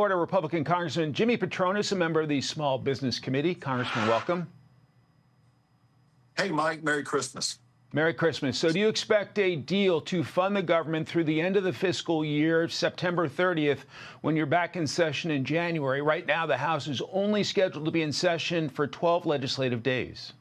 Florida Republican Congressman Jimmy Patronis, a member of the Small Business Committee. Congressman, welcome. Hey, Mike, Merry Christmas. Merry Christmas. So do you expect a deal to fund the government through the end of the fiscal year, September 30th, when you're back in session in January? Right now, the House is only scheduled to be in session for 12 legislative days.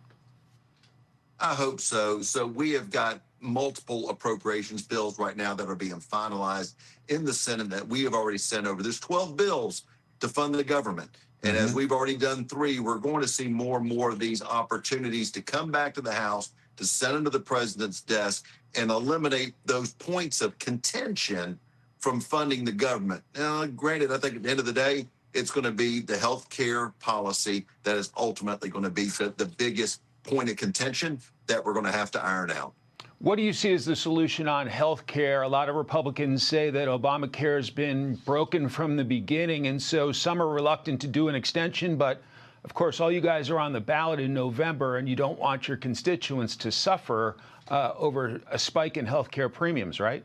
I hope so. So we have got multiple appropriations bills right now that are being finalized in the Senate that we have already sent over. There's 12 bills to fund the government. And as we've already done 3, we're going to see more and more of these opportunities to come back to the House, to send them to the president's desk, and eliminate those points of contention from funding the government. Now, granted, I think at the end of the day, it's going to be the health care policy that is ultimately going to be the biggest point of contention that we're going to have to iron out. What do you see as the solution on health care? A lot of Republicans say that Obamacare has been broken from the beginning, and so some are reluctant to do an extension. But, of course, all you guys are on the ballot in November, and you don't want your constituents to suffer over a spike in health care premiums, right?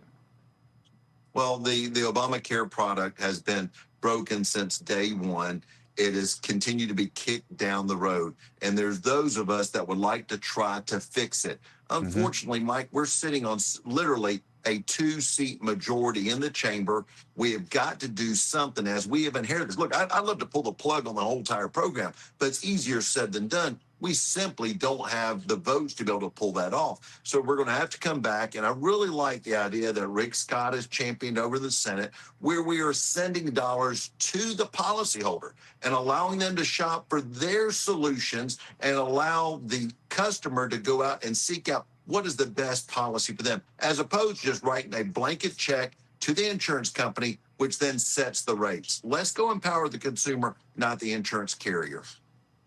Well, the Obamacare product has been broken since day one. It has continued to be kicked down the road. And there's those of us that would like to try to fix it. Unfortunately, Mike, we're sitting on literally a 2-seat majority in the chamber. We have got to do something as we have inherited this. Look, I'd love to pull the plug on the whole entire program, but it's easier said than done. We simply don't have the votes to be able to pull that off. So we're going to have to come back. And I really like the idea that Rick Scott has championed over the Senate, where we are sending dollars to the policyholder and allowing them to shop for their solutions and allow the customer to go out and seek out what is the best policy for them, as opposed to just writing a blanket check to the insurance company, which then sets the rates. Let's go empower the consumer, not the insurance carrier.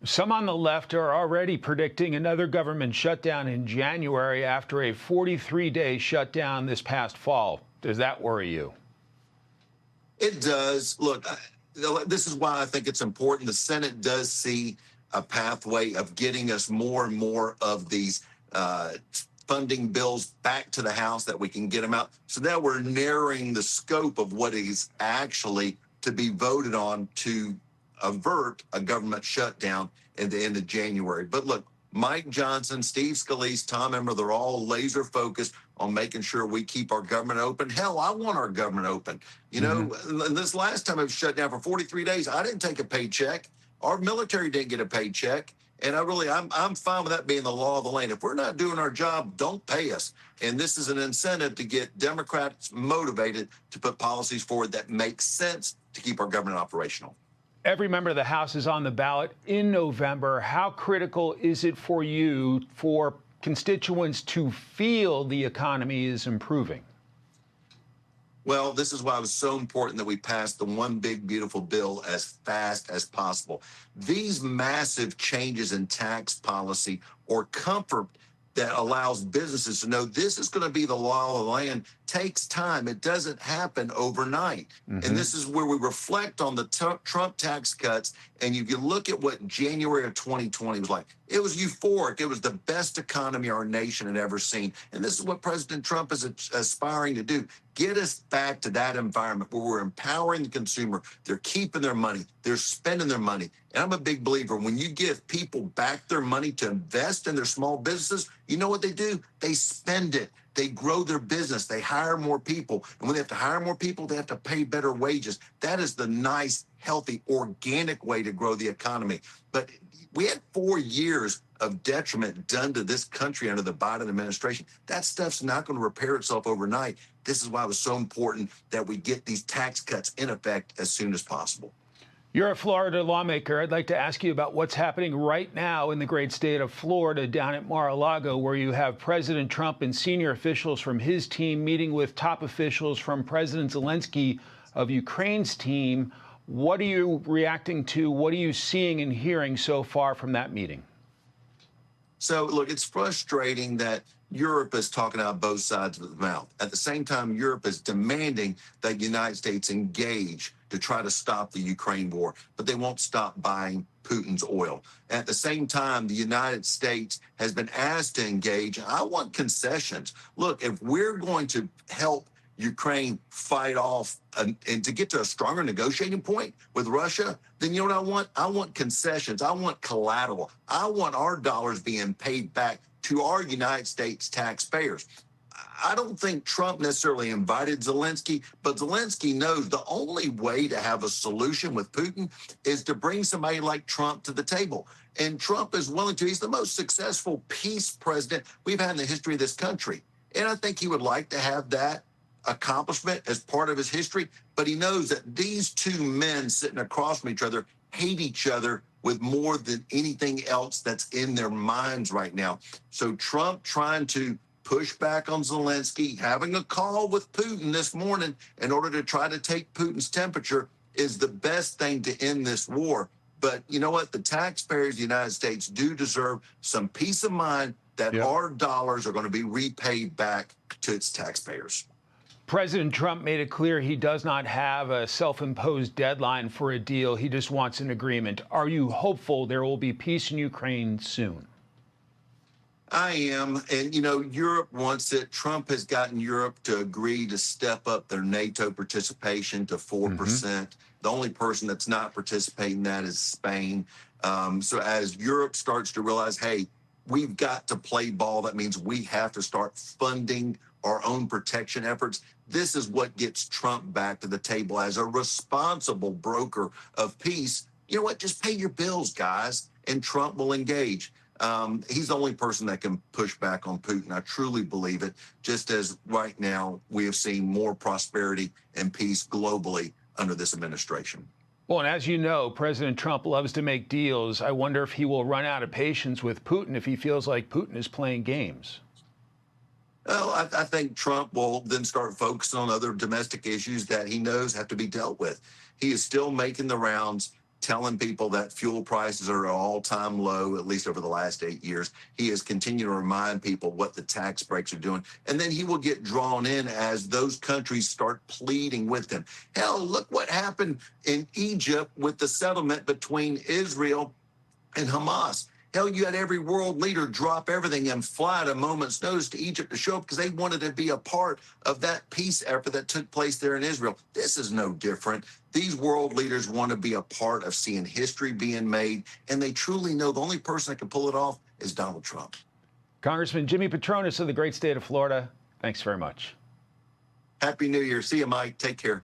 Some on the left are already predicting another government shutdown in January after a 43-day shutdown this past fall. Does that worry you? It does. Look, this is why I think it's important. The Senate does see a pathway of getting us more and more of these funding bills back to the House, that we can get them out. So now we're narrowing the scope of what is actually to be voted on to avert a government shutdown at the end of January. But look, Mike Johnson, Steve Scalise, Tom Emmer, they're all laser focused on making sure we keep our government open. Hell, I want our government open. You know, this last time it was shut down for 43 days, I didn't take a paycheck. Our military didn't get a paycheck. And I'm fine with that being the law of the land. If we're not doing our job, don't pay us. And this is an incentive to get Democrats motivated to put policies forward that make sense to keep our government operational. Every member of the House is on the ballot in November. How critical is it for you, for constituents to feel the economy is improving? Well, this is why it was so important that we passed the one big, beautiful bill as fast as possible. These massive changes in tax policy or comfort that allows businesses to know this is going to be the law of the land takes time. It doesn't happen overnight. And this is where we reflect on the Trump tax cuts. And if you look at what January of 2020 was like, it was euphoric. It was the best economy our nation had ever seen. And this is what President Trump is aspiring to do. Get us back to that environment where we're empowering the consumer. They're keeping their money. They're spending their money. And I'm a big believer, when you give people back their money to invest in their small businesses, you know what they do? They spend it. They grow their business. They hire more people. And when they have to hire more people, they have to pay better wages. That is the nice, healthy, organic way to grow the economy. But we had 4 years of detriment done to this country under the Biden administration. That stuff's not going to repair itself overnight. This is why it was so important that we get these tax cuts in effect as soon as possible. You're a Florida lawmaker. I'd like to ask you about what's happening right now in the great state of Florida, down at Mar-a-Lago, where you have President Trump and senior officials from his team meeting with top officials from President Zelensky of Ukraine's team. What are you reacting to? What are you seeing and hearing so far from that meeting? So, look, it's frustrating that Europe is talking out both sides of the mouth. At the same time, Europe is demanding that the United States engage to try to stop the Ukraine war, but they won't stop buying Putin's oil. At the same time, the United States has been asked to engage. I want concessions. Look, if we're going to help Ukraine fight off and to get to a stronger negotiating point with Russia, then you know what I want? I want concessions. I want collateral. I want our dollars being paid back to our United States taxpayers. I don't think Trump necessarily invited Zelensky, but Zelensky knows the only way to have a solution with Putin is to bring somebody like Trump to the table. And Trump is willing to. He's the most successful peace president we've had in the history of this country. And I think he would like to have that accomplishment as part of his history. But he knows that these two men sitting across from each other hate each other with more than anything else that's in their minds right now. So Trump trying to push back on Zelensky, having a call with Putin this morning in order to try to take Putin's temperature is the best thing to end this war. But you know what? The taxpayers of the United States do deserve some peace of mind that our dollars are going to be repaid back to its taxpayers. President Trump made it clear he does not have a self-imposed deadline for a deal. He just wants an agreement. Are you hopeful there will be peace in Ukraine soon? I am. And, you know, Europe wants it. Trump has gotten Europe to agree to step up their NATO participation to 4%. The only person that's not participating in that is Spain. So as Europe starts to realize, hey, we've got to play ball, that means we have to start funding our own protection efforts. This is what gets Trump back to the table as a responsible broker of peace. You know what? Just pay your bills, guys, and Trump will engage. He's the only person that can push back on Putin. I truly believe it, just as right now we have seen more prosperity and peace globally under this administration. Well, and as you know, President Trump loves to make deals. I wonder if he will run out of patience with Putin if he feels like Putin is playing games. Well, I think Trump will then start focusing on other domestic issues that he knows have to be dealt with. He is still making the rounds, telling people that fuel prices are at an all-time low, at least over the last 8 years. He has continued to remind people what the tax breaks are doing. And then he will get drawn in as those countries start pleading with him. Hell, look what happened in Egypt with the settlement between Israel and Hamas. Hell, you had every world leader drop everything and fly at a moment's notice to Egypt to show up because they wanted to be a part of that peace effort that took place there in Israel. This is no different. These world leaders want to be a part of seeing history being made, and they truly know the only person that can pull it off is Donald Trump. Congressman Jimmy Patronis of the great state of Florida, thanks very much. Happy New Year. See you, Mike. Take care.